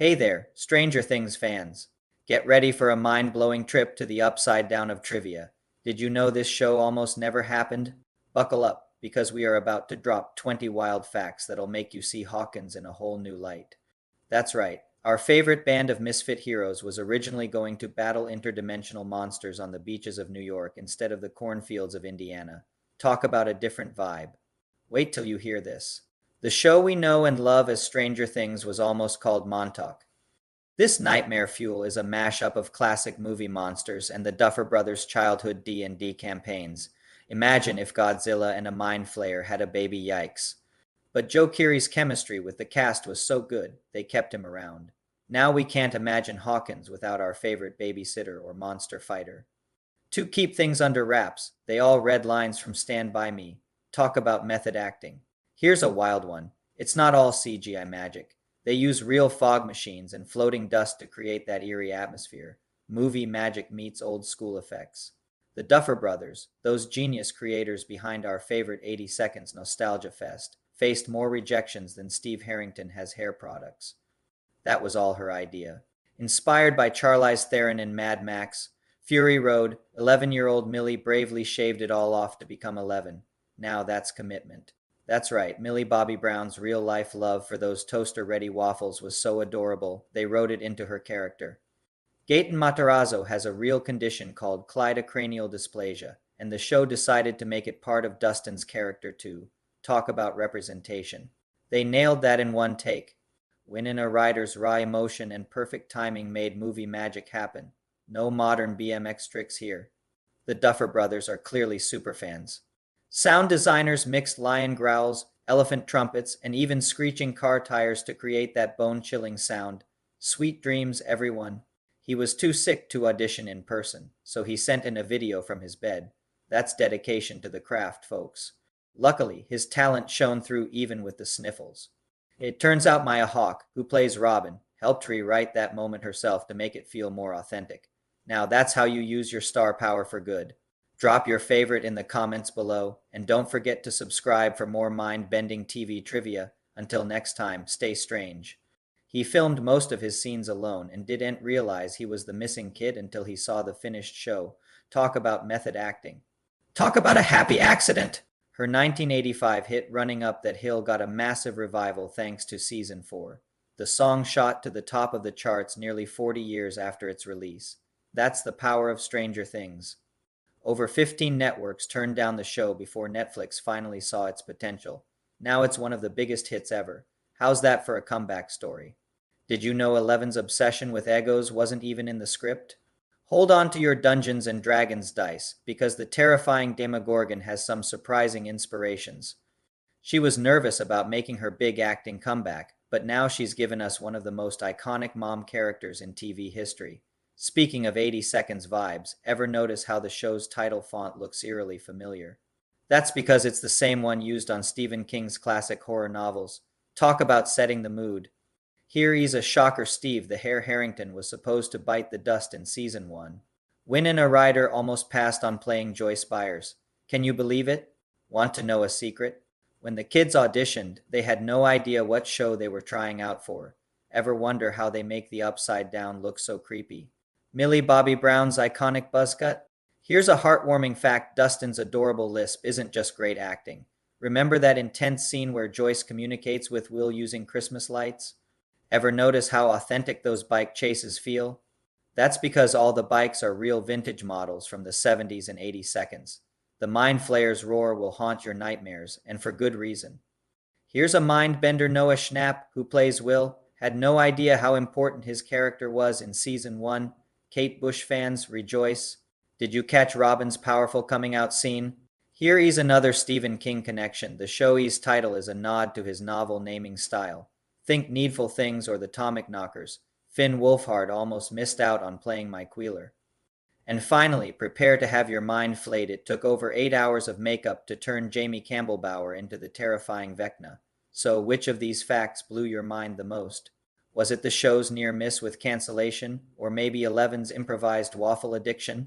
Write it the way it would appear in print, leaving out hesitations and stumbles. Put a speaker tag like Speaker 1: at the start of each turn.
Speaker 1: Hey there, Stranger Things fans. Get ready for a mind-blowing trip to the upside down of trivia. Did you know this show almost never happened? Buckle up, because we are about to drop 20 wild facts that'll make you see Hawkins in a whole new light. That's right, our favorite band of misfit heroes was originally going to battle interdimensional monsters on the beaches of New York instead of the cornfields of Indiana. Talk about a different vibe. Wait till you hear this. The show we know and love as Stranger Things was almost called Montauk. This nightmare fuel is a mashup of classic movie monsters and the Duffer Brothers' childhood D&D campaigns. Imagine if Godzilla and a Mind Flayer had a baby, yikes. But Joe Keery's chemistry with the cast was so good, they kept him around. Now we can't imagine Hawkins without our favorite babysitter or monster fighter. To keep things under wraps, they all read lines from Stand By Me. Talk about method acting. Here's a wild one. It's not all CGI magic. They use real fog machines and floating dust to create that eerie atmosphere. Movie magic meets old school effects. The Duffer Brothers, those genius creators behind our favorite 80 Seconds Nostalgia Fest, faced more rejections than Steve Harrington has hair products. That was all her idea. Inspired by Charlize Theron in Mad Max, Fury Road, 11-year-old Millie bravely shaved it all off to become 11. Now that's commitment. That's right, Millie Bobby Brown's real-life love for those toaster-ready waffles was so adorable, they wrote it into her character. Gaten Matarazzo has a real condition called cleidocranial dysplasia, and the show decided to make it part of Dustin's character too. Talk about representation. They nailed that in one take. Winona Ryder's raw emotion and perfect timing made movie magic happen. No modern BMX tricks here. The Duffer Brothers are clearly superfans. Sound designers mixed lion growls, elephant trumpets, and even screeching car tires to create that bone-chilling sound. Sweet dreams, everyone. He was too sick to audition in person, so he sent in a video from his bed. That's dedication to the craft, folks. Luckily, his talent shone through even with the sniffles. It turns out Maya Hawke, who plays Robin, helped rewrite that moment herself to make it feel more authentic. Now that's how you use your star power for good. Drop your favorite in the comments below, and don't forget to subscribe for more mind-bending TV trivia. Until next time, stay strange. He filmed most of his scenes alone and didn't realize he was the missing kid until he saw the finished show. Talk about method acting. Talk about a happy accident! Her 1985 hit Running Up That Hill got a massive revival thanks to Season 4. The song shot to the top of the charts nearly 40 years after its release. That's the power of Stranger Things. Over 15 networks turned down the show before Netflix finally saw its potential. Now it's one of the biggest hits ever. How's that for a comeback story? Did you know Eleven's obsession with Eggos wasn't even in the script? Hold on to your Dungeons and Dragons dice, because the terrifying Demogorgon has some surprising inspirations. She was nervous about making her big acting comeback, but now she's given us one of the most iconic mom characters in TV history. Speaking of 80 Seconds vibes, ever notice how the show's title font looks eerily familiar? That's because it's the same one used on Stephen King's classic horror novels. Talk about setting the mood. Here he's a shocker. Steve the Hare Harrington was supposed to bite the dust in Season 1. Winona Ryder almost passed on playing Joyce Byers. Can you believe it? Want to know a secret? When the kids auditioned, they had no idea what show they were trying out for. Ever wonder how they make the Upside Down look so creepy? Millie Bobby Brown's iconic buzz cut? Here's a heartwarming fact: Dustin's adorable lisp isn't just great acting. Remember that intense scene where Joyce communicates with Will using Christmas lights? Ever notice how authentic those bike chases feel? That's because all the bikes are real vintage models from the 70s and 80 Seconds. The Mind Flayer's roar will haunt your nightmares, and for good reason. Here's a mind bender. Noah Schnapp, who plays Will, had no idea how important his character was in Season 1. Kate Bush fans, rejoice. Did you catch Robin's powerful coming out scene? Here is another Stephen King connection. The show's title is a nod to his novel naming style. Think Needful Things or The Atomic Knockers. Finn Wolfhard almost missed out on playing Mike Wheeler. And finally, prepare to have your mind flayed. It took over 8 hours of makeup to turn Jamie Campbell Bower into the terrifying Vecna. So which of these facts blew your mind the most? Was it the show's near miss with cancellation, or maybe Eleven's improvised waffle addiction?